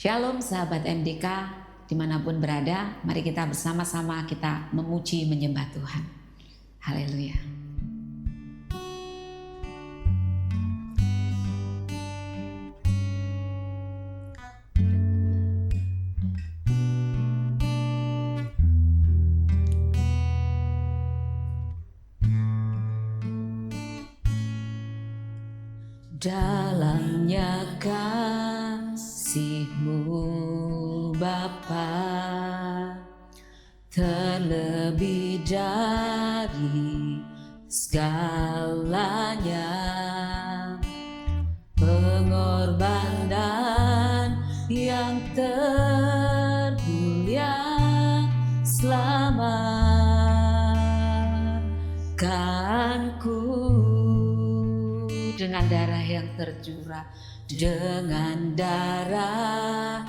Shalom sahabat MDK, dimanapun berada, mari kita bersama-sama kita memuji menyembah Tuhan. Haleluya. Dalamnya kasih-Mu Bapa, terlebih dari segalanya, pengorbanan yang termulia selamatkanku. Dengan darah yang tercurah, dengan darah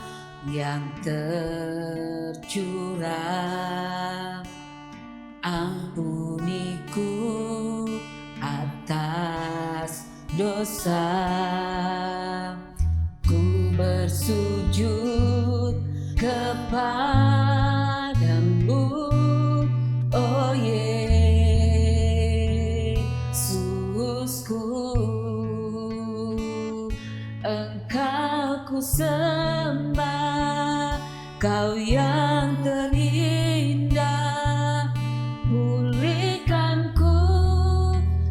yang tercurah, ampuniku atas dosa. Ku bersujud kepadamu, oh Yesusku. Engkau ku sembah, Kau yang terindah, pulihkanku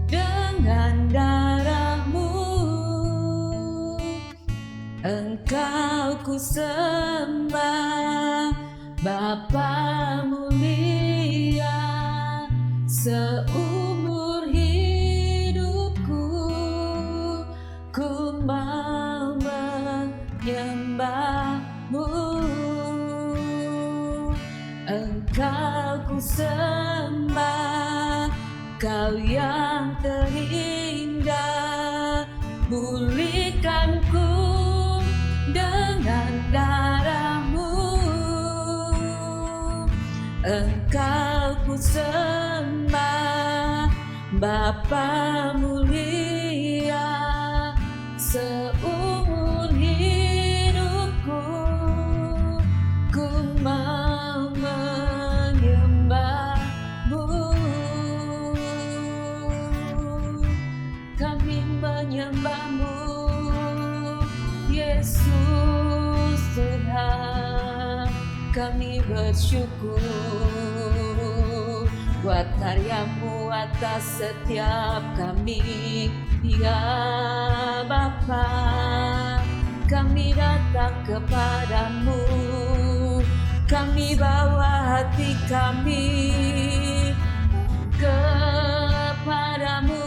dengan darah-Mu. Engkau ku sembah, Bapa mulia, seumur hidupku ku mau menyembah-Mu. Engkau ku sembah, Kau yang terindah, pulihkanku dengan darah-Mu. Engkau ku sembah, Bapa mulia, seumur hidupku ku mau menyembah-Mu. Kami menyembah-Mu, Yesus Tuhan. Kami bersyukur buat karya-Mu atas setiap kami, ya Bapa. Kami datang kepadamu, kami bawa hati kami kepadamu,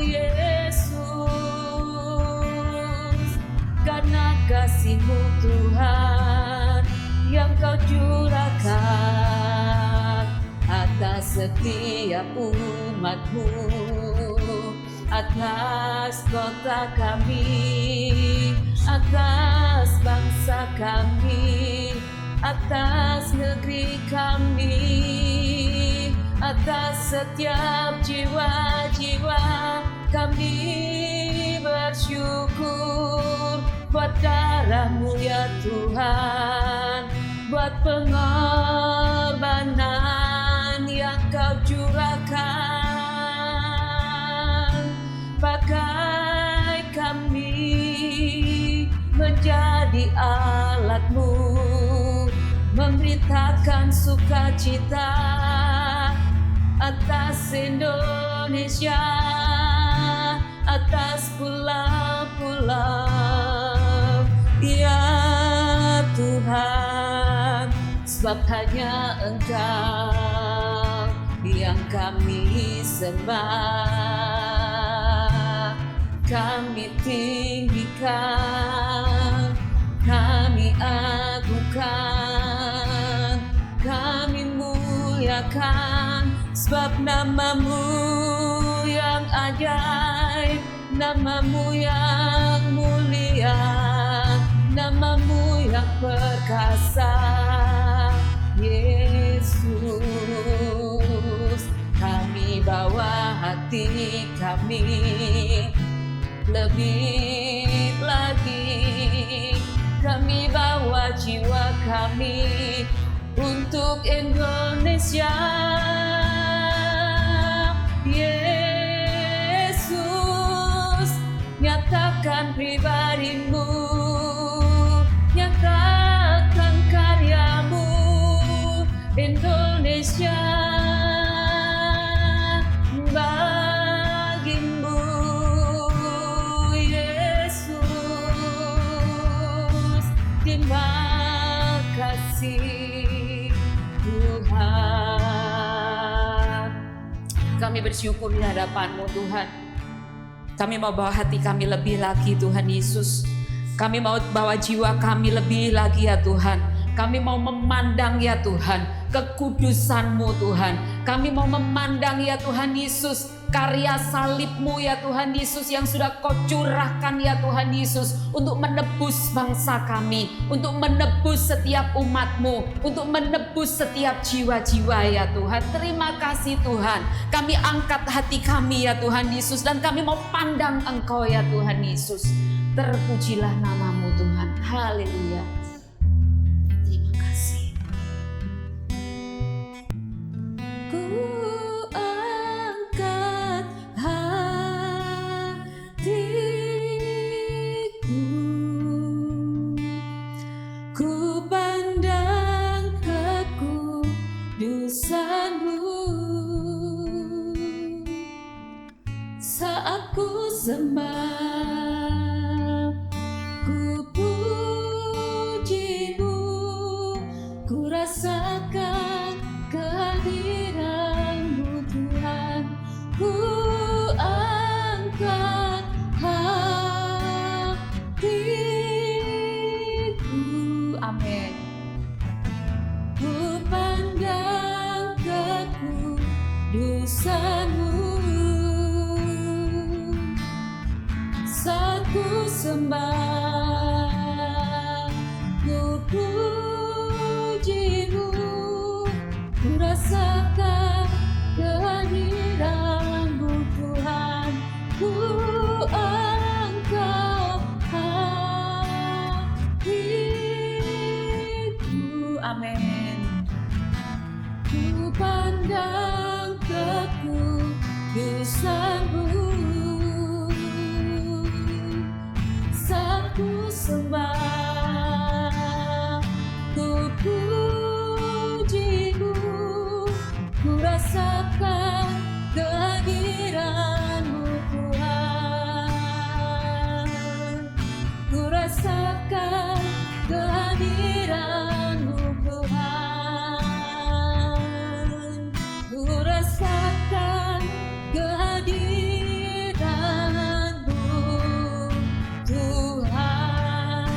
Yesus. Karena kasih-Mu Tuhan yang Kau curahkan atas setiap umat-Mu, atas kota kami, atas bangsa kami, atas negeri kami, atas setiap jiwa-jiwa kami bersyukur buat darah-Mu ya Tuhan, buat pengorbanan yang Kau curahkan. Pakai kami menjadi alat-Mu, memberitakan sukacita atas Indonesia, atas pulau-pulau, ya Tuhan. Sebab hanya Engkau yang kami sembah, kami tinggikan, kami agungkan, kami muliakan. Sebab nama-Mu yang ajaib, nama-Mu yang mulia, nama-Mu yang perkasa, Yesus. Kami bawa hati kami lebih lagi kami bawa jiwa kami untuk Indonesia. Yesus, nyatakan pribadimu, nyatakan karyamu, Indonesia bagimu. Yesus, terima kasih Tuhan. Kami bersyukur di hadapan-Mu Tuhan. Kami mau bawa hati kami lebih lagi Tuhan Yesus. Kami mau bawa jiwa kami lebih lagi ya Tuhan. Kami mau memandang ya Tuhan kekudusan-Mu Tuhan. Kami mau memandang ya Tuhan Yesus karya salib-Mu ya Tuhan Yesus yang sudah Kau curahkan ya Tuhan Yesus untuk menebus bangsa kami, untuk menebus setiap umat-Mu, untuk menebus setiap jiwa-jiwa ya Tuhan. Terima kasih Tuhan. Kami angkat hati kami ya Tuhan Yesus dan kami mau pandang Engkau ya Tuhan Yesus. Terpujilah nama-Mu Tuhan. Haleluya. Terima kasih. Ku angkat hatiku, ku pandang kekudusan-Mu, saat ku sembah, ku puji-Mu, ku rasakan kehadiran-Mu Tuhan. Ku angkat hatiku, amin. Ku pandang kekudusan-Mu, saat ku sembah, ku puji-Mu, ku rasakan kehadiran-Mu Tuhan. Ku angkat hatiku, amin. Ku pandang kekudusan-Mu, saat ku sembah, ku puji-Mu, ku rasakan kehadiran-Mu Tuhan. Ku rasakan kehadiran-Mu Tuhan. Ku rasakan kehadiran-Mu Tuhan.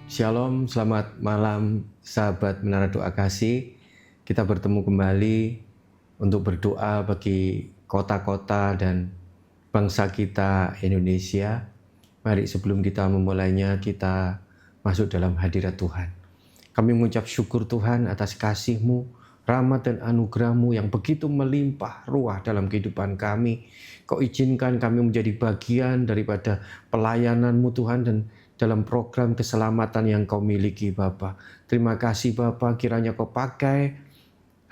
Shalom, selamat malam sahabat Menara Doa Kasih. Kita bertemu kembali untuk berdoa bagi kota-kota dan bangsa kita Indonesia. Mari sebelum kita memulainya kita masuk dalam hadirat Tuhan. Kami mengucap syukur Tuhan atas kasih-Mu, rahmat dan anugerah-Mu yang begitu melimpah ruah dalam kehidupan kami. Kau izinkan kami menjadi bagian daripada pelayanan-Mu Tuhan dan dalam program keselamatan yang Kau miliki Bapa. Terima kasih Bapa, kiranya Kau pakai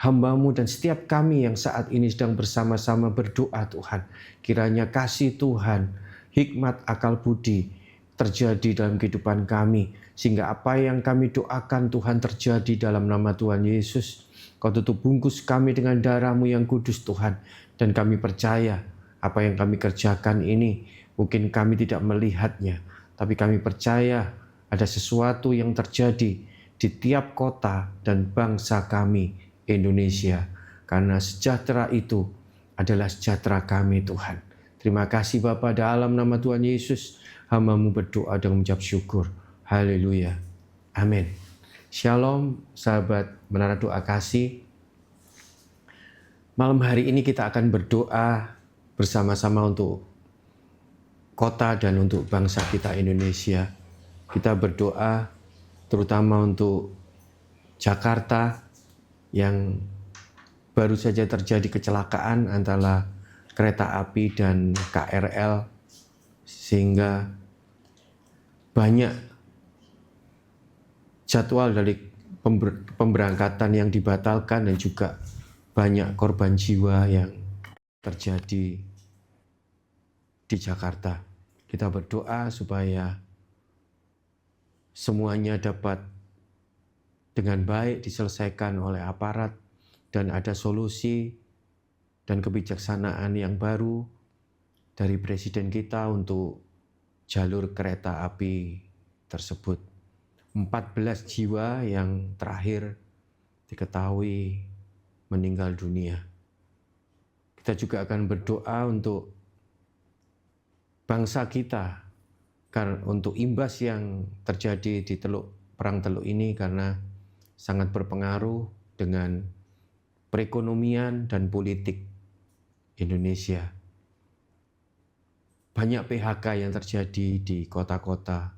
hamba-Mu dan setiap kami yang saat ini sedang bersama-sama berdoa Tuhan. Kiranya kasih Tuhan, hikmat, akal budi terjadi dalam kehidupan kami. Sehingga apa yang kami doakan Tuhan terjadi dalam nama Tuhan Yesus. Kau tutup bungkus kami dengan darah-Mu yang kudus Tuhan. Dan kami percaya apa yang kami kerjakan ini mungkin kami tidak melihatnya. Tapi kami percaya ada sesuatu yang terjadi di tiap kota dan bangsa kami Indonesia. Karena sejahtera itu adalah sejahtera kami Tuhan. Terima kasih Bapa, dalam nama Tuhan Yesus hamba-Mu berdoa dan mengucap syukur. Haleluya. Amin. Shalom sahabat Menara Doa Kasih. Malam hari ini kita akan berdoa bersama-sama untuk kota dan untuk bangsa kita Indonesia. Kita berdoa terutama untuk Jakarta yang baru saja terjadi kecelakaan antara kereta api dan KRL, sehingga banyak jadwal dari pemberangkatan yang dibatalkan dan juga banyak korban jiwa yang terjadi di Jakarta. Kita berdoa supaya semuanya dapat dengan baik diselesaikan oleh aparat dan ada solusi dan kebijaksanaan yang baru dari Presiden kita untuk jalur kereta api tersebut. 14 jiwa yang terakhir diketahui meninggal dunia. Kita juga akan berdoa untuk bangsa kita, karena untuk imbas yang terjadi di Perang Teluk ini, karena sangat berpengaruh dengan perekonomian dan politik Indonesia. Banyak PHK yang terjadi di kota-kota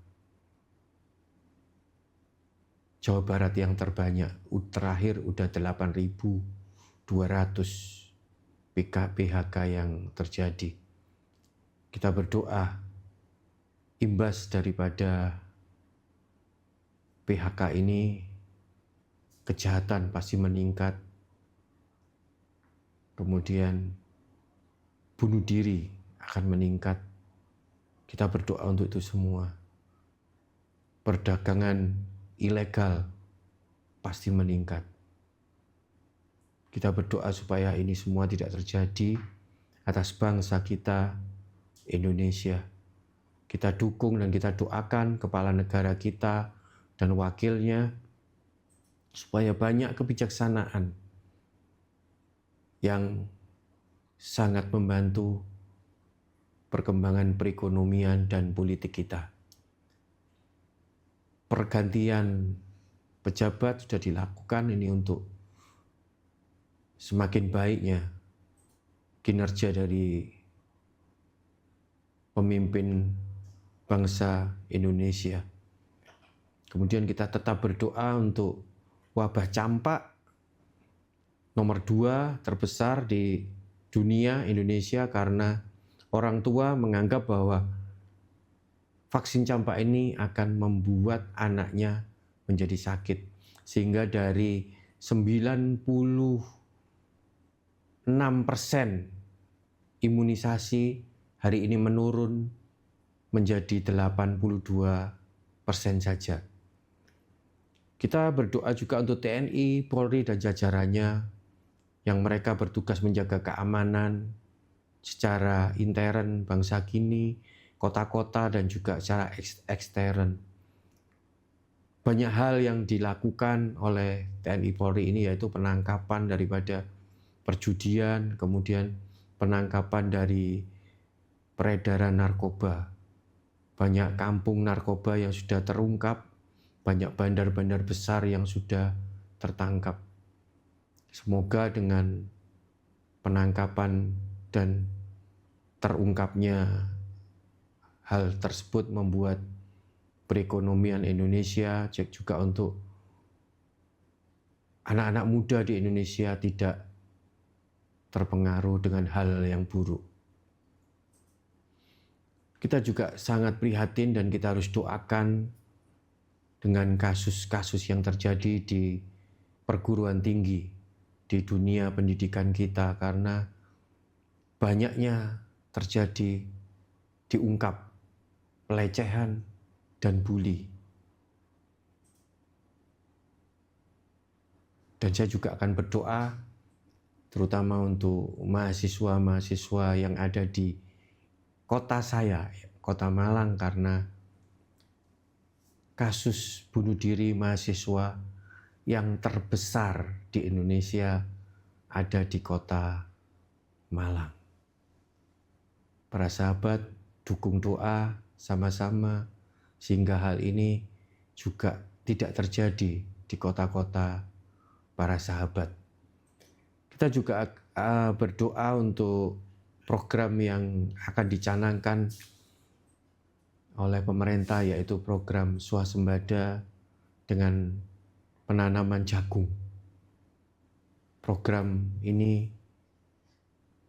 Jawa Barat yang terbanyak. Terakhir udah 8.200 PHK yang terjadi. Kita berdoa imbas daripada PHK ini, kejahatan pasti meningkat. Kemudian bunuh diri akan meningkat. Kita berdoa untuk itu semua. Perdagangan ilegal pasti meningkat. Kita berdoa supaya ini semua tidak terjadi atas bangsa kita, Indonesia. Kita dukung dan kita doakan kepala negara kita dan wakilnya supaya banyak kebijaksanaan yang sangat membantu perkembangan perekonomian dan politik kita. Pergantian pejabat sudah dilakukan ini untuk semakin baiknya kinerja dari pemimpin bangsa Indonesia. Kemudian kita tetap berdoa untuk wabah campak nomor 2 terbesar di dunia, Indonesia, karena orang tua menganggap bahwa vaksin campak ini akan membuat anaknya menjadi sakit. Sehingga dari 96% imunisasi hari ini menurun menjadi 82% saja. Kita berdoa juga untuk TNI, Polri, dan jajarannya yang mereka bertugas menjaga keamanan secara intern bangsa kini, kota-kota, dan juga secara ekstern. Banyak hal yang dilakukan oleh TNI Polri ini, yaitu penangkapan daripada perjudian, kemudian penangkapan dari peredaran narkoba. Banyak kampung narkoba yang sudah terungkap, banyak bandar-bandar besar yang sudah tertangkap. Semoga dengan penangkapan dan terungkapnya hal tersebut membuat perekonomian Indonesia, juga untuk anak-anak muda di Indonesia tidak terpengaruh dengan hal yang buruk. Kita juga sangat prihatin dan kita harus doakan dengan kasus-kasus yang terjadi di perguruan tinggi, di dunia pendidikan kita, karena banyaknya terjadi diungkap pelecehan dan bully. Dan saya juga akan berdoa terutama untuk mahasiswa-mahasiswa yang ada di kota saya, Kota Malang, karena kasus bunuh diri mahasiswa yang terbesar di Indonesia ada di Kota Malang. Para sahabat, dukung doa sama-sama sehingga hal ini juga tidak terjadi di kota-kota para sahabat. Kita juga berdoa untuk program yang akan dicanangkan oleh pemerintah, yaitu program swasembada dengan penanaman jagung. program ini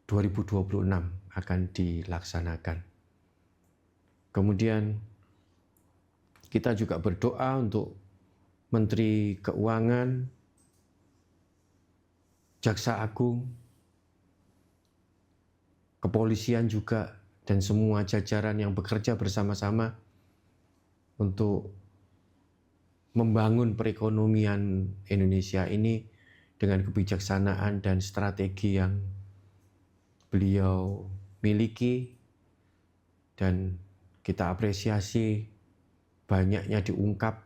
2026 akan dilaksanakan. Kemudian kita juga berdoa untuk Menteri Keuangan, Jaksa Agung, kepolisian juga, dan semua jajaran yang bekerja bersama-sama untuk membangun perekonomian Indonesia ini dengan kebijaksanaan dan strategi yang beliau miliki, dan kita apresiasi banyaknya diungkap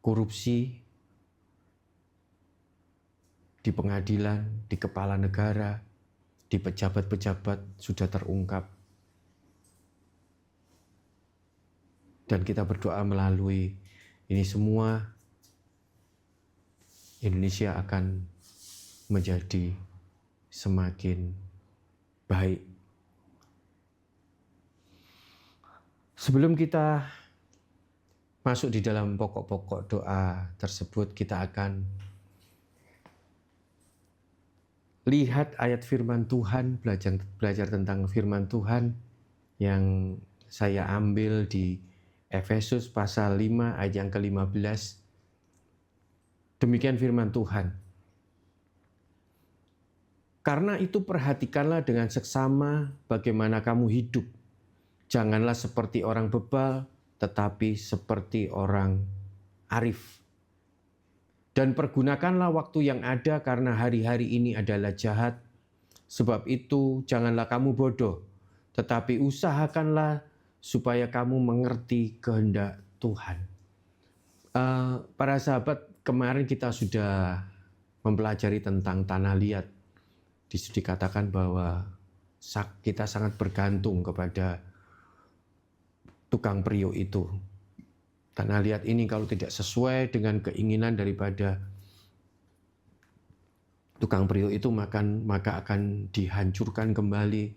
korupsi di pengadilan, di kepala negara, di pejabat-pejabat sudah terungkap. Dan kita berdoa melalui ini semua, Indonesia akan menjadi semakin baik. Sebelum kita masuk di dalam pokok-pokok doa tersebut, kita akan lihat ayat firman Tuhan, belajar tentang firman Tuhan yang saya ambil di Efesus pasal 5 ayat yang ke-15. Demikian firman Tuhan. Karena itu perhatikanlah dengan seksama bagaimana kamu hidup. Janganlah seperti orang bebal, tetapi seperti orang arif. Dan pergunakanlah waktu yang ada karena hari-hari ini adalah jahat. Sebab itu janganlah kamu bodoh, tetapi usahakanlah supaya kamu mengerti kehendak Tuhan. Para sahabat, kemarin kita sudah mempelajari tentang tanah liat. Di situ dikatakan bahwa kita sangat bergantung kepada tukang periuk itu. Tanah liat ini kalau tidak sesuai dengan keinginan daripada tukang periuk itu, maka akan dihancurkan kembali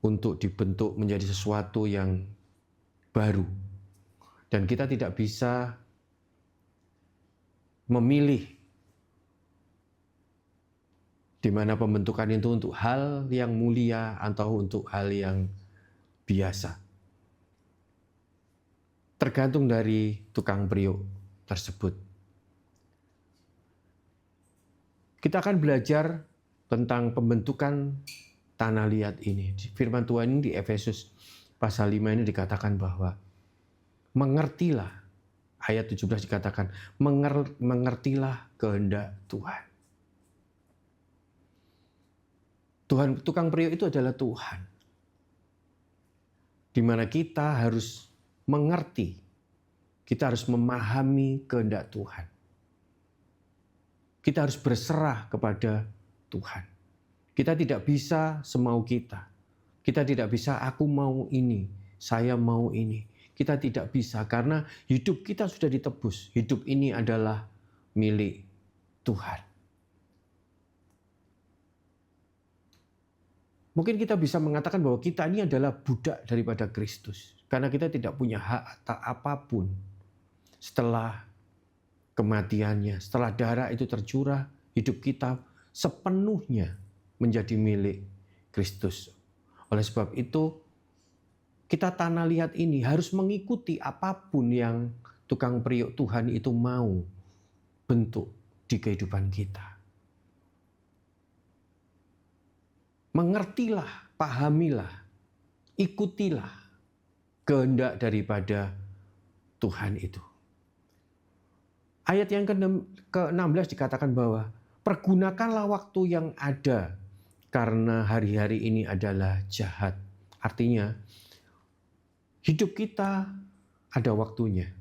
untuk dibentuk menjadi sesuatu yang baru. Dan kita tidak bisa memilih di mana pembentukan itu untuk hal yang mulia atau untuk hal yang biasa. Tergantung dari tukang periuk tersebut. Kita akan belajar tentang pembentukan tanah liat ini. Firman Tuhan ini di Efesus pasal 5 ini dikatakan bahwa mengertilah, ayat 17 dikatakan, mengertilah kehendak Tuhan. Tukang periuk itu adalah Tuhan. Di mana kita harus mengerti, kita harus memahami kehendak Tuhan. Kita harus berserah kepada Tuhan. Kita tidak bisa semau kita. Kita tidak bisa aku mau ini, saya mau ini. Kita tidak bisa karena hidup kita sudah ditebus. Hidup ini adalah milik Tuhan. Mungkin kita bisa mengatakan bahwa kita ini adalah budak daripada Kristus. Karena kita tidak punya hak tak apapun setelah kematiannya. Setelah darah itu tercurah, hidup kita sepenuhnya menjadi milik Kristus. Oleh sebab itu, kita tanah liat ini harus mengikuti apapun yang tukang periuk Tuhan itu mau bentuk di kehidupan kita. Mengertilah, pahamilah, ikutilah kehendak daripada Tuhan itu. Ayat yang ke-16 dikatakan bahwa pergunakanlah waktu yang ada karena hari-hari ini adalah jahat. Artinya, hidup kita ada waktunya.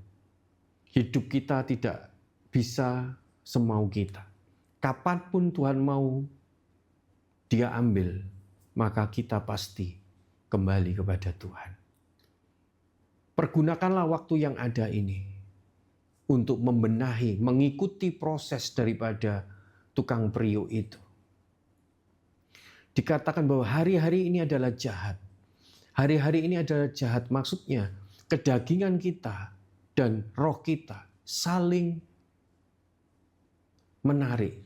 Hidup kita tidak bisa semau kita. Kapanpun Tuhan mau Dia ambil, maka kita pasti kembali kepada Tuhan. Pergunakanlah waktu yang ada ini untuk membenahi, mengikuti proses daripada tukang periuk itu. Dikatakan bahwa hari-hari ini adalah jahat. Hari-hari ini adalah jahat, maksudnya kedagingan kita dan roh kita saling menarik.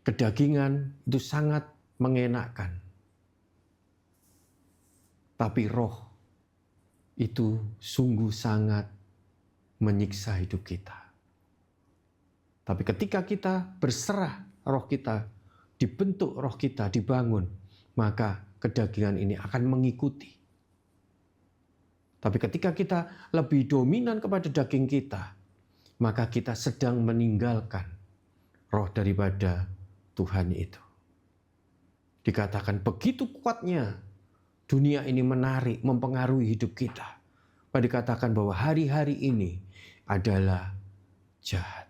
Kedagingan itu sangat mengenakkan. Tapi roh itu sungguh sangat menyiksa hidup kita. Tapi ketika kita berserah roh kita, dibentuk roh kita, dibangun, maka kedagingan ini akan mengikuti. Tapi ketika kita lebih dominan kepada daging kita, maka kita sedang meninggalkan roh daripada Tuhan itu. Dikatakan begitu kuatnya dunia ini menarik, mempengaruhi hidup kita. Dikatakan bahwa hari-hari ini adalah jahat.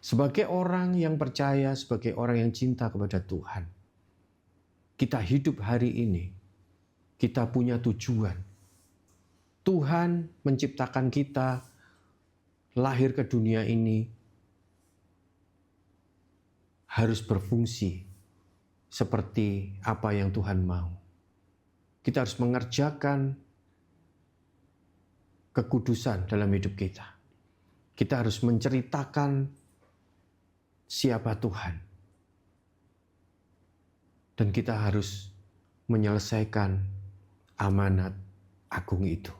Sebagai orang yang percaya, sebagai orang yang cinta kepada Tuhan, kita hidup hari ini, kita punya tujuan. Tuhan menciptakan kita lahir ke dunia ini harus berfungsi seperti apa yang Tuhan mau. Kita harus mengerjakan kekudusan dalam hidup kita. Kita harus menceritakan siapa Tuhan. Dan kita harus menyelesaikan amanat agung itu.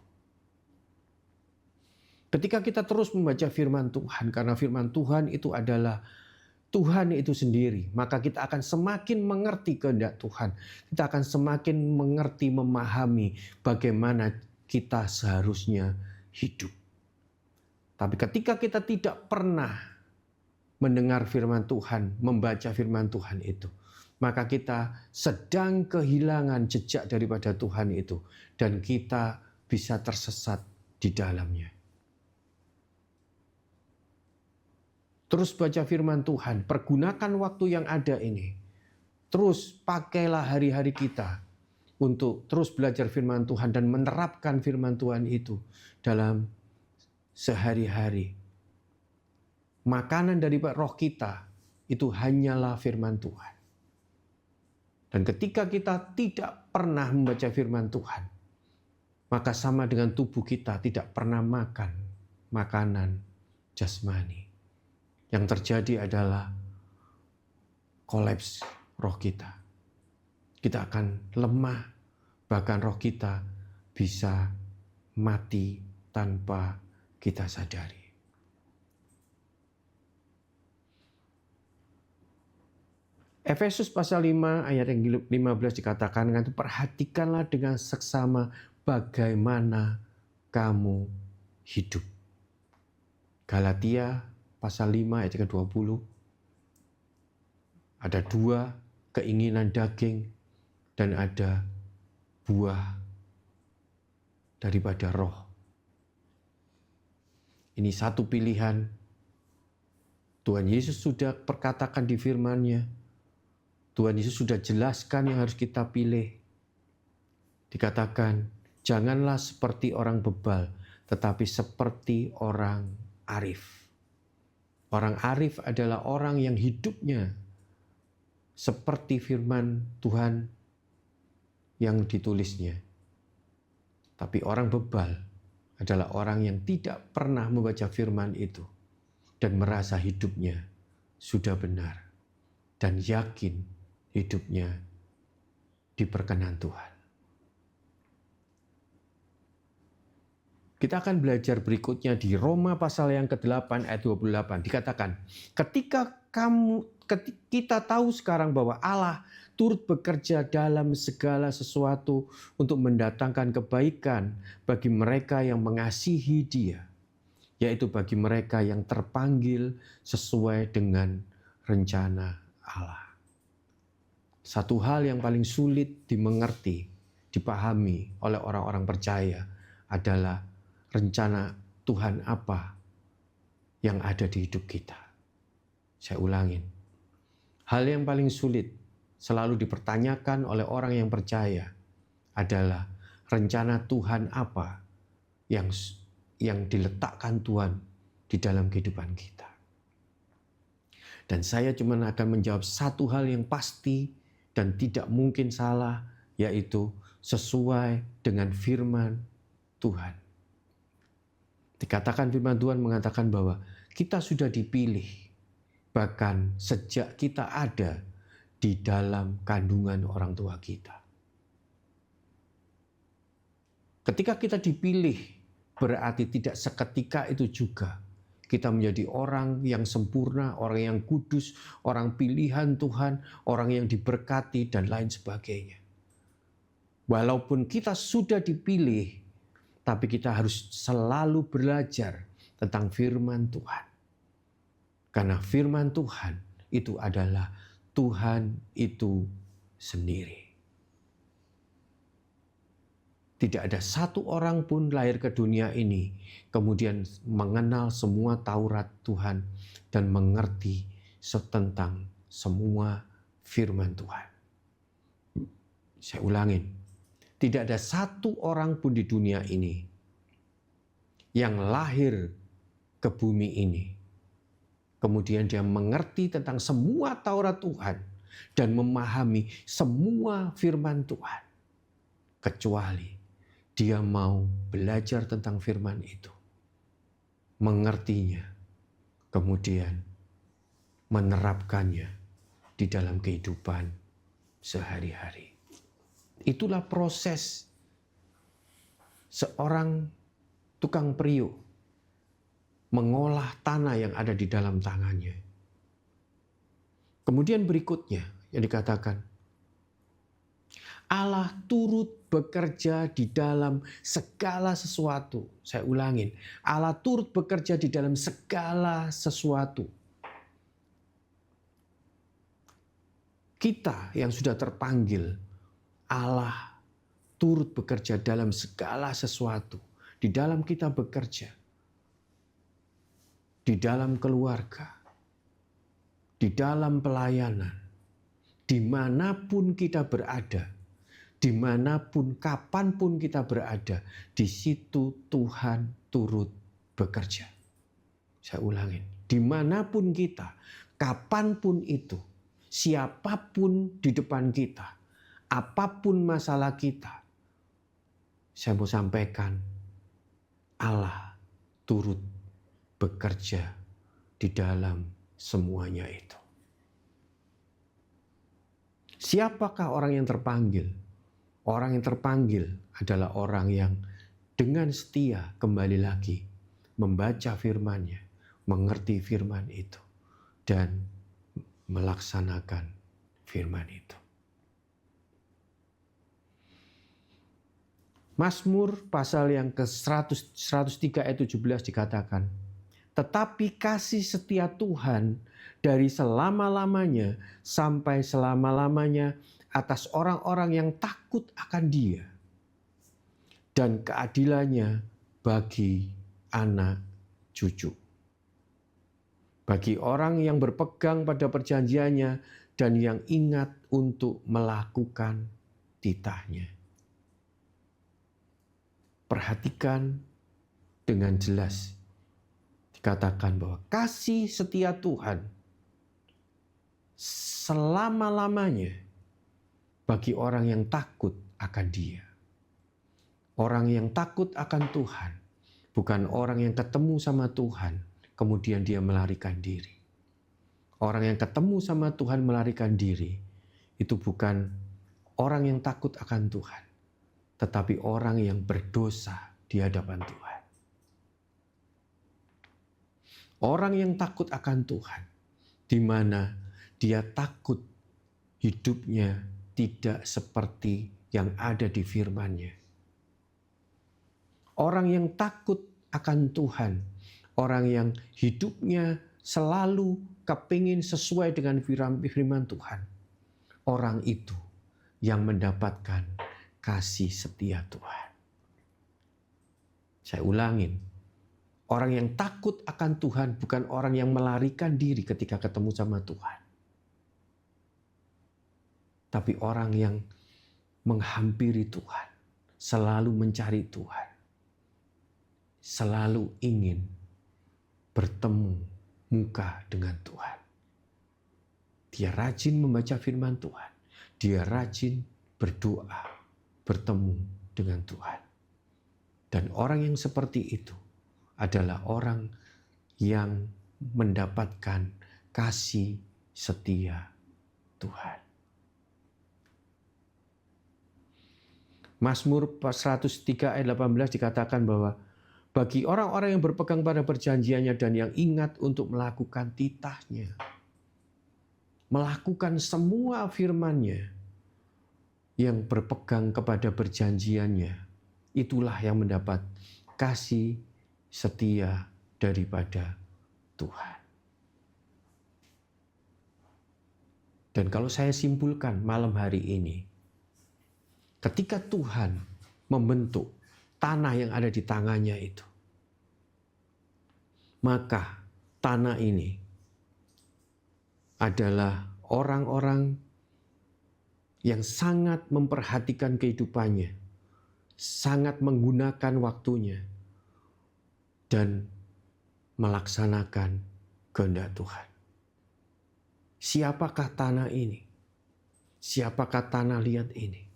Ketika kita terus membaca firman Tuhan, karena firman Tuhan itu adalah Tuhan itu sendiri, maka kita akan semakin mengerti kehendak Tuhan. Kita akan semakin mengerti, memahami bagaimana kita seharusnya hidup. Tapi ketika kita tidak pernah mendengar firman Tuhan, membaca firman Tuhan itu, maka kita sedang kehilangan jejak daripada Tuhan itu. Dan kita bisa tersesat di dalamnya. Terus baca firman Tuhan, pergunakan waktu yang ada ini. Terus pakailah hari-hari kita untuk terus belajar firman Tuhan dan menerapkan firman Tuhan itu dalam sehari-hari. Makanan dari roh kita itu hanyalah firman Tuhan. Dan ketika kita tidak pernah membaca firman Tuhan, maka sama dengan tubuh kita tidak pernah makan makanan jasmani. Yang terjadi adalah kolaps roh kita. Kita akan lemah, bahkan roh kita bisa mati tanpa kita sadari. Efesus pasal 5 ayat yang 15 dikatakan, perhatikanlah dengan seksama bagaimana kamu hidup. Galatia pasal 5 ayat ke-20. Ada 2 keinginan daging dan ada buah daripada roh. Ini satu pilihan. Tuhan Yesus sudah perkatakan di firman-Nya. Tuhan Yesus sudah jelaskan yang harus kita pilih. Dikatakan, janganlah seperti orang bebal, tetapi seperti orang arif. Orang arif adalah orang yang hidupnya seperti firman Tuhan yang ditulisnya. Tapi orang bebal adalah orang yang tidak pernah membaca firman itu dan merasa hidupnya sudah benar dan yakin hidupnya diperkenan Tuhan. Kita akan belajar berikutnya di Roma pasal yang ke-8 ayat 28. Dikatakan, ketika kita tahu sekarang bahwa Allah turut bekerja dalam segala sesuatu untuk mendatangkan kebaikan bagi mereka yang mengasihi Dia, yaitu bagi mereka yang terpanggil sesuai dengan rencana Allah. Satu hal yang paling sulit dimengerti, dipahami oleh orang-orang percaya adalah rencana Tuhan apa yang ada di hidup kita. Saya ulangin. Hal yang paling sulit selalu dipertanyakan oleh orang yang percaya adalah rencana Tuhan apa yang diletakkan Tuhan di dalam kehidupan kita. Dan saya cuma akan menjawab satu hal yang pasti dan tidak mungkin salah, yaitu sesuai dengan firman Tuhan. Dikatakan firman Tuhan mengatakan bahwa kita sudah dipilih, bahkan sejak kita ada di dalam kandungan orang tua kita. Ketika kita dipilih, berarti tidak seketika itu juga kita menjadi orang yang sempurna, orang yang kudus, orang pilihan Tuhan, orang yang diberkati, dan lain sebagainya. Walaupun kita sudah dipilih, tapi kita harus selalu belajar tentang firman Tuhan. Karena firman Tuhan itu adalah Tuhan itu sendiri. Tidak ada satu orang pun lahir ke dunia ini kemudian mengenal semua Taurat Tuhan dan mengerti tentang semua firman Tuhan. Saya ulangin, tidak ada satu orang pun di dunia ini yang lahir ke bumi ini kemudian dia mengerti tentang semua Taurat Tuhan dan memahami semua firman Tuhan, kecuali dia mau belajar tentang firman itu, mengertinya, kemudian menerapkannya di dalam kehidupan sehari-hari. Itulah proses seorang tukang periuk mengolah tanah yang ada di dalam tangannya. Kemudian berikutnya yang dikatakan, Allah turut bekerja di dalam segala sesuatu. Saya ulangin, Allah turut bekerja di dalam segala sesuatu. Kita yang sudah terpanggil, Allah turut bekerja dalam segala sesuatu. Di dalam kita bekerja, di dalam keluarga, di dalam pelayanan, dimanapun kita berada, dimanapun, kapanpun kita berada, di situ Tuhan turut bekerja. Saya ulangin, dimanapun kita, kapanpun itu, siapapun di depan kita, apapun masalah kita, saya mau sampaikan, Allah turut bekerja di dalam semuanya itu. Siapakah orang yang terpanggil? Orang yang terpanggil adalah orang yang dengan setia kembali lagi membaca firman-Nya, mengerti firman itu, dan melaksanakan firman itu. Mazmur pasal yang ke-103 ayat 17 dikatakan, tetapi kasih setia Tuhan dari selama-lamanya sampai selama-lamanya atas orang-orang yang takut akan Dia, dan keadilannya bagi anak cucu. Bagi orang yang berpegang pada perjanjiannya dan yang ingat untuk melakukan titahnya. Perhatikan dengan jelas. Dikatakan bahwa kasih setia Tuhan selama-lamanya bagi orang yang takut akan Dia. Orang yang takut akan Tuhan bukan orang yang ketemu sama Tuhan kemudian dia melarikan diri. Orang yang ketemu sama Tuhan melarikan diri itu bukan orang yang takut akan Tuhan, tetapi orang yang berdosa di hadapan Tuhan. Orang yang takut akan Tuhan, di mana dia takut hidupnya tidak seperti yang ada di firman-Nya. Orang yang takut akan Tuhan, orang yang hidupnya selalu kepingin sesuai dengan firman Tuhan, orang itu yang mendapatkan kasih setia Tuhan. Saya ulangin, orang yang takut akan Tuhan bukan orang yang melarikan diri ketika ketemu sama Tuhan. Tapi orang yang menghampiri Tuhan, selalu mencari Tuhan, selalu ingin bertemu muka dengan Tuhan. Dia rajin membaca firman Tuhan, dia rajin berdoa, bertemu dengan Tuhan. Dan orang yang seperti itu adalah orang yang mendapatkan kasih setia Tuhan. Mazmur 103 ayat 18 dikatakan bahwa bagi orang-orang yang berpegang pada perjanjiannya dan yang ingat untuk melakukan titahnya, melakukan semua firman-Nya, yang berpegang kepada perjanjiannya, itulah yang mendapat kasih setia daripada Tuhan. Dan kalau saya simpulkan malam hari ini, ketika Tuhan membentuk tanah yang ada di tangannya itu, maka tanah ini adalah orang-orang yang sangat memperhatikan kehidupannya, sangat menggunakan waktunya, dan melaksanakan kehendak Tuhan. Siapakah tanah ini? Siapakah tanah liat ini?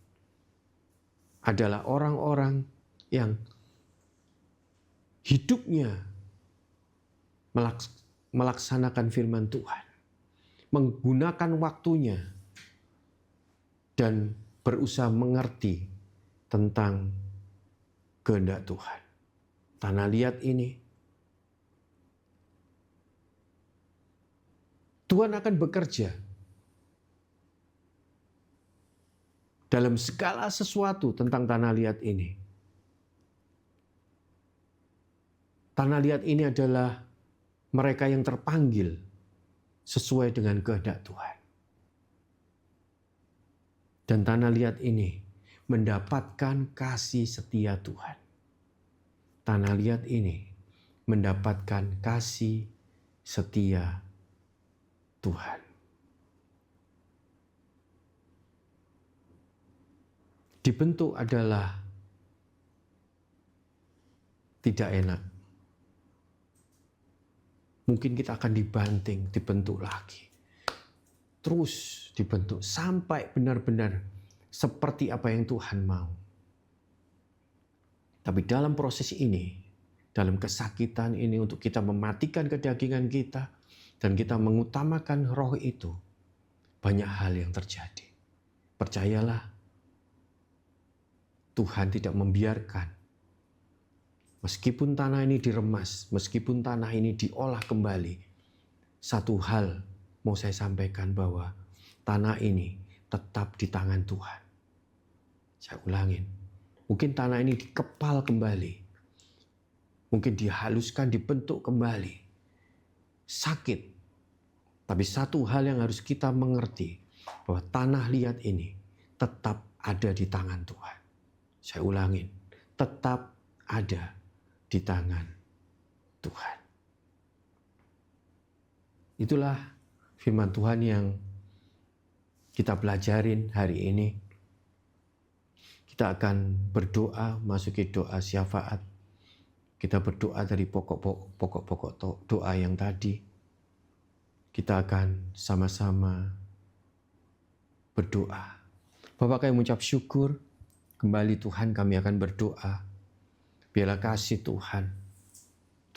Adalah orang-orang yang hidupnya melaksanakan firman Tuhan, menggunakan waktunya, dan berusaha mengerti tentang kehendak Tuhan. Tanah liat ini, Tuhan akan bekerja dalam segala sesuatu tentang tanah liat ini. Tanah liat ini adalah mereka yang terpanggil sesuai dengan kehendak Tuhan. Dan tanah liat ini mendapatkan kasih setia Tuhan. Tanah liat ini mendapatkan kasih setia Tuhan. Dibentuk adalah tidak enak. Mungkin kita akan dibanting, dibentuk lagi. Terus dibentuk sampai benar-benar seperti apa yang Tuhan mau. Tapi dalam proses ini, dalam kesakitan ini, untuk kita mematikan kedagingan kita dan kita mengutamakan roh itu, banyak hal yang terjadi. Percayalah, Tuhan tidak membiarkan. Meskipun tanah ini diremas, meskipun tanah ini diolah kembali, satu hal mau saya sampaikan, bahwa tanah ini tetap di tangan Tuhan. Saya ulangin, mungkin tanah ini dikepal kembali, mungkin dihaluskan, dibentuk kembali, sakit. Tapi satu hal yang harus kita mengerti, bahwa tanah liat ini tetap ada di tangan Tuhan. Saya ulangin, tetap ada di tangan Tuhan. Itulah firman Tuhan yang kita pelajarin hari ini. Kita akan berdoa, masuki doa syafaat. Kita berdoa dari pokok-pokok doa yang tadi. Kita akan sama-sama berdoa. Bapak, kami mengucap syukur. Kembali Tuhan, kami akan berdoa. Biarlah kasih Tuhan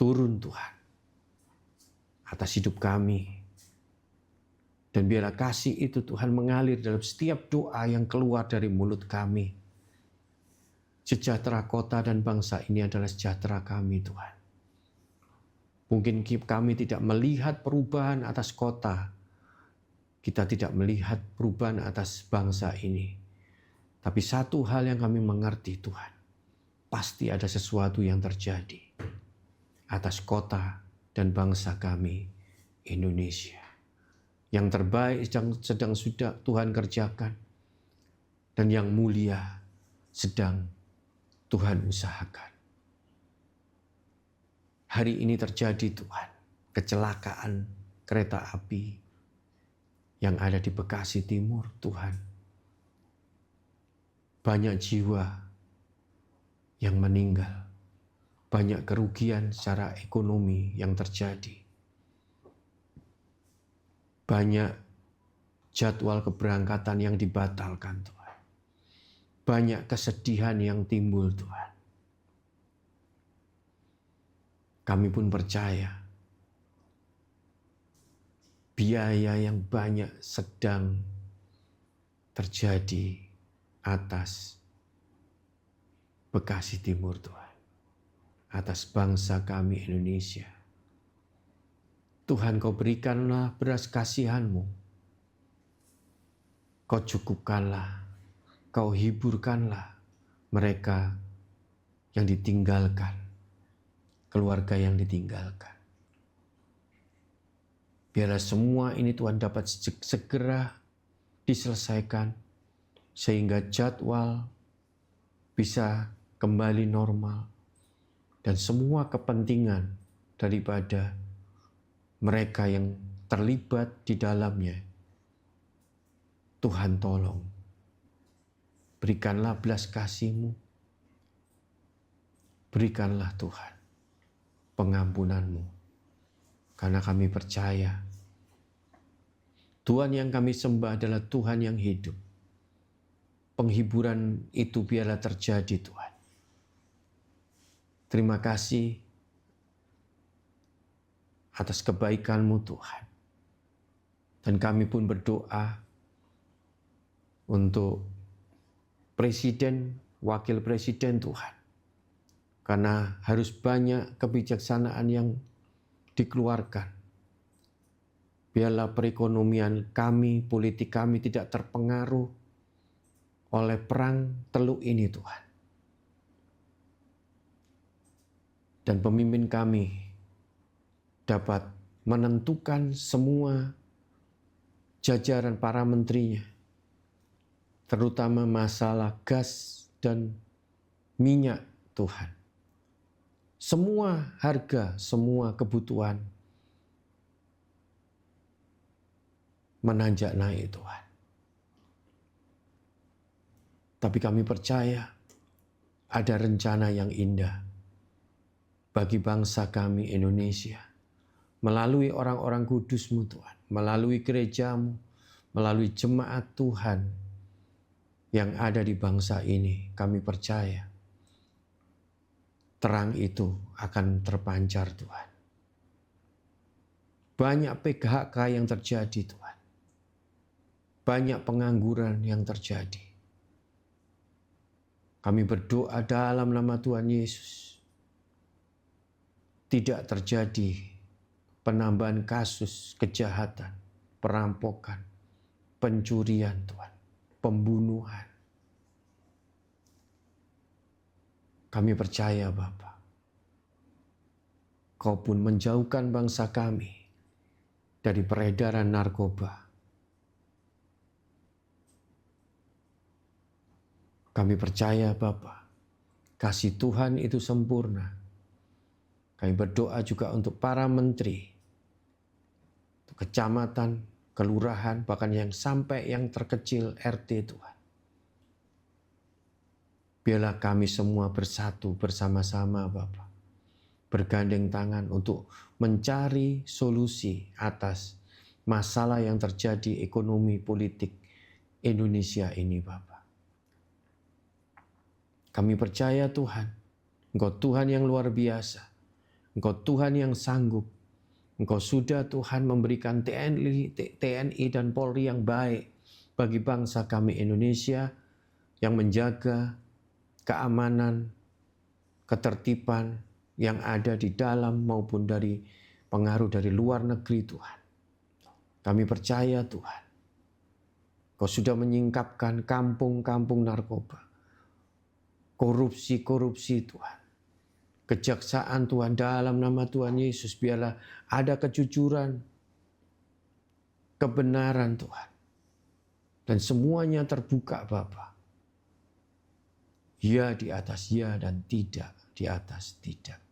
turun, Tuhan, atas hidup kami. Dan biarlah kasih itu Tuhan mengalir dalam setiap doa yang keluar dari mulut kami. Sejahtera kota dan bangsa ini adalah sejahtera kami, Tuhan. Mungkin kami tidak melihat perubahan atas kota. Kita tidak melihat perubahan atas bangsa ini. Tapi satu hal yang kami mengerti, Tuhan, pasti ada sesuatu yang terjadi atas kota dan bangsa kami, Indonesia. Yang terbaik sedang sudah Tuhan kerjakan, dan yang mulia sedang Tuhan usahakan. Hari ini terjadi, Tuhan, kecelakaan kereta api yang ada di Bekasi Timur, Tuhan. Banyak jiwa yang meninggal, banyak kerugian secara ekonomi yang terjadi, banyak jadwal keberangkatan yang dibatalkan, Tuhan, banyak kesedihan yang timbul, Tuhan. Kami pun percaya biaya yang banyak sedang terjadi atas Bekasi Timur Tuhan, atas bangsa kami Indonesia. Tuhan, Kau berikanlah beras kasihan-Mu, Kau cukupkanlah, Kau hiburkanlah mereka yang ditinggalkan, keluarga yang ditinggalkan. Biarlah semua ini Tuhan dapat segera diselesaikan sehingga jadwal bisa kembali normal dan semua kepentingan daripada mereka yang terlibat di dalamnya. Tuhan tolong, berikanlah belas kasih-Mu, berikanlah Tuhan pengampunan-Mu, karena kami percaya Tuhan yang kami sembah adalah Tuhan yang hidup. Penghiburan itu biarlah terjadi Tuhan. Terima kasih atas kebaikan-Mu Tuhan. Dan kami pun berdoa untuk Presiden, Wakil Presiden Tuhan. Karena harus banyak kebijaksanaan yang dikeluarkan. Biarlah perekonomian kami, politik kami tidak terpengaruh oleh perang teluk ini Tuhan. Dan pemimpin kami dapat menentukan semua jajaran para menterinya, terutama masalah gas dan minyak Tuhan. Semua harga, semua kebutuhan menanjak naik Tuhan. Tapi kami percaya ada rencana yang indah bagi bangsa kami Indonesia. Melalui orang-orang kudus-Mu Tuhan, melalui gereja-Mu, melalui jemaat Tuhan yang ada di bangsa ini, kami percaya terang itu akan terpancar Tuhan. Banyak PHK yang terjadi Tuhan. Banyak pengangguran yang terjadi. Kami berdoa dalam nama Tuhan Yesus. Tidak terjadi penambahan kasus kejahatan, perampokan, pencurian Tuhan, pembunuhan. Kami percaya Bapa, Kau pun menjauhkan bangsa kami dari peredaran narkoba. Kami percaya Bapa, kasih Tuhan itu sempurna. Kami berdoa juga untuk para menteri, untuk kecamatan, kelurahan, bahkan yang sampai yang terkecil RT Tuhan. Biarlah kami semua bersatu bersama-sama Bapa, bergandeng tangan untuk mencari solusi atas masalah yang terjadi ekonomi politik Indonesia ini Bapa. Kami percaya Tuhan, Engkau Tuhan yang luar biasa, Engkau Tuhan yang sanggup, Engkau sudah Tuhan memberikan TNI dan Polri yang baik bagi bangsa kami Indonesia, yang menjaga keamanan, ketertiban yang ada di dalam maupun dari pengaruh dari luar negeri Tuhan. Kami percaya Tuhan, Kau sudah menyingkapkan kampung-kampung narkoba, korupsi Tuhan. Kejaksaan Tuhan dalam nama Tuhan Yesus, biarlah ada kejujuran, kebenaran Tuhan. Dan semuanya terbuka Bapa. Ya di atas ya dan tidak di atas tidak.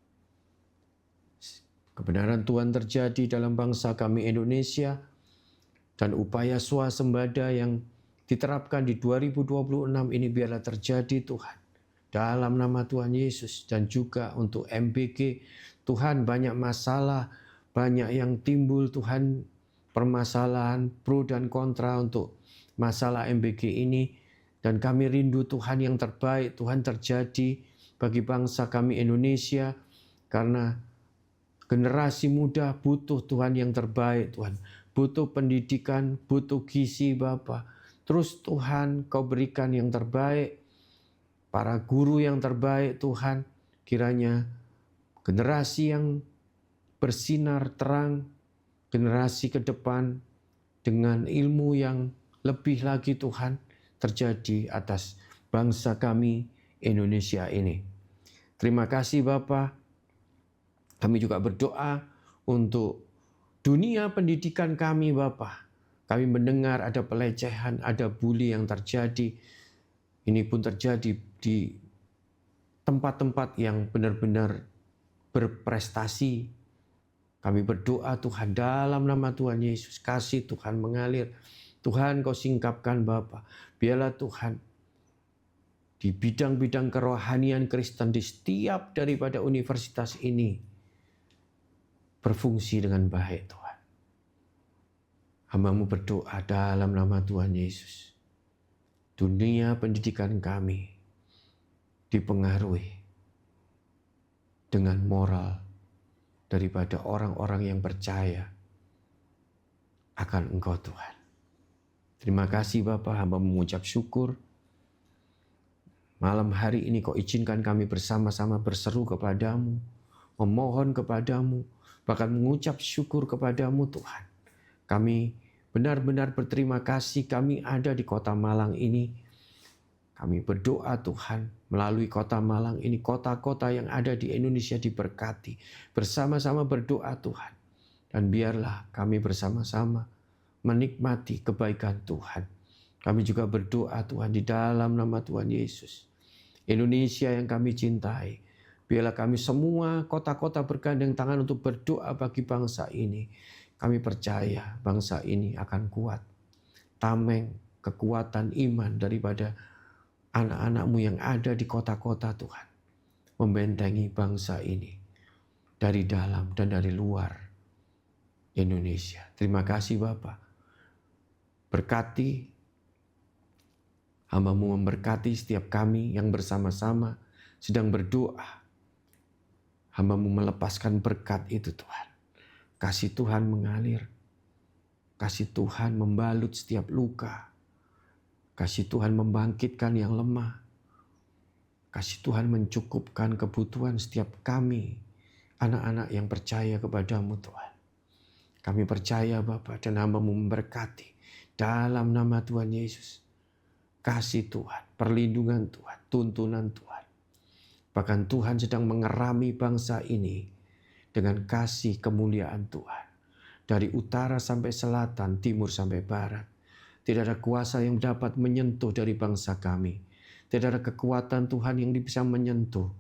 Kebenaran Tuhan terjadi dalam bangsa kami Indonesia, dan upaya swasembada yang diterapkan di 2026 ini biarlah terjadi Tuhan. Dalam nama Tuhan Yesus, dan juga untuk MBG, Tuhan banyak masalah, banyak yang timbul Tuhan, permasalahan pro dan kontra untuk masalah MBG ini. Dan kami rindu Tuhan yang terbaik, Tuhan terjadi bagi bangsa kami Indonesia, karena Generasi muda butuh Tuhan yang terbaik Tuhan. Butuh pendidikan, butuh gizi Bapa. Terus Tuhan Kau berikan yang terbaik. Para guru yang terbaik Tuhan. Kiranya generasi yang bersinar terang. Generasi ke depan dengan ilmu yang lebih lagi Tuhan terjadi atas bangsa kami Indonesia ini. Terima kasih Bapa. Kami juga berdoa untuk dunia pendidikan kami Bapa. Kami mendengar ada pelecehan, ada bully yang terjadi. Ini pun terjadi di tempat-tempat yang benar-benar berprestasi. Kami berdoa Tuhan dalam nama Tuhan Yesus. Kasih Tuhan mengalir. Tuhan Kau singkapkan Bapa. Biarlah Tuhan di bidang-bidang kerohanian Kristen di setiap daripada universitas ini berfungsi dengan baik Tuhan. Hamba-Mu berdoa dalam nama Tuhan Yesus. Dunia pendidikan kami dipengaruhi dengan moral daripada orang-orang yang percaya akan Engkau Tuhan. Terima kasih Bapa, hamba mengucap syukur. Malam hari ini Kau izinkan kami bersama-sama berseru kepadamu, memohon kepadamu, bahkan mengucap syukur kepadamu Tuhan. Kami benar-benar berterima kasih kami ada di kota Malang ini. Kami berdoa Tuhan melalui kota Malang ini, kota-kota yang ada di Indonesia diberkati. Bersama-sama berdoa Tuhan. Dan biarlah kami bersama-sama menikmati kebaikan Tuhan. Kami juga berdoa Tuhan di dalam nama Tuhan Yesus. Indonesia yang kami cintai. Biarlah kami semua kota-kota bergandeng tangan untuk berdoa bagi bangsa ini. Kami percaya bangsa ini akan kuat. Tameng kekuatan iman daripada anak-anak-Mu yang ada di kota-kota Tuhan. Membentengi bangsa ini dari dalam dan dari luar Indonesia. Terima kasih Bapa. Berkati hamba-Mu, memberkati setiap kami yang bersama-sama sedang berdoa. Hamba-Mu melepaskan berkat itu Tuhan. Kasih Tuhan mengalir. Kasih Tuhan membalut setiap luka. Kasih Tuhan membangkitkan yang lemah. Kasih Tuhan mencukupkan kebutuhan setiap kami, anak-anak yang percaya kepadamu Tuhan. Kami percaya Bapa, dan hamba-Mu memberkati dalam nama Tuhan Yesus. Kasih Tuhan, perlindungan Tuhan, tuntunan Tuhan. Bahkan Tuhan sedang mengerami bangsa ini dengan kasih kemuliaan Tuhan. Dari utara sampai selatan, timur sampai barat. Tidak ada kuasa yang dapat menyentuh dari bangsa kami. Tidak ada kekuatan Tuhan yang bisa menyentuh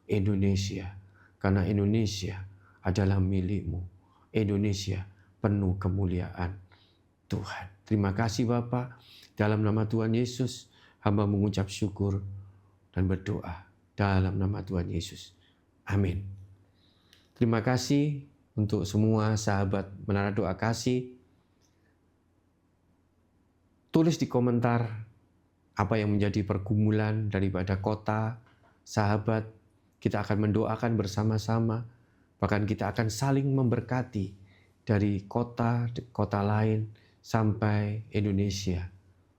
Indonesia. Karena Indonesia adalah milik-Mu. Indonesia penuh kemuliaan Tuhan. Terima kasih Bapa. Dalam nama Tuhan Yesus, hamba mengucap syukur dan berdoa dalam nama Tuhan Yesus. Amin. Terima kasih untuk semua sahabat Menara Doa Kasih. Tulis di komentar apa yang menjadi pergumulan daripada kota, sahabat. Kita akan mendoakan bersama-sama. Bahkan kita akan saling memberkati dari kota lain sampai Indonesia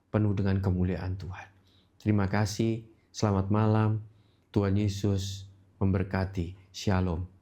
penuh dengan kemuliaan Tuhan. Terima kasih, selamat malam, Tuhan Yesus memberkati. Shalom.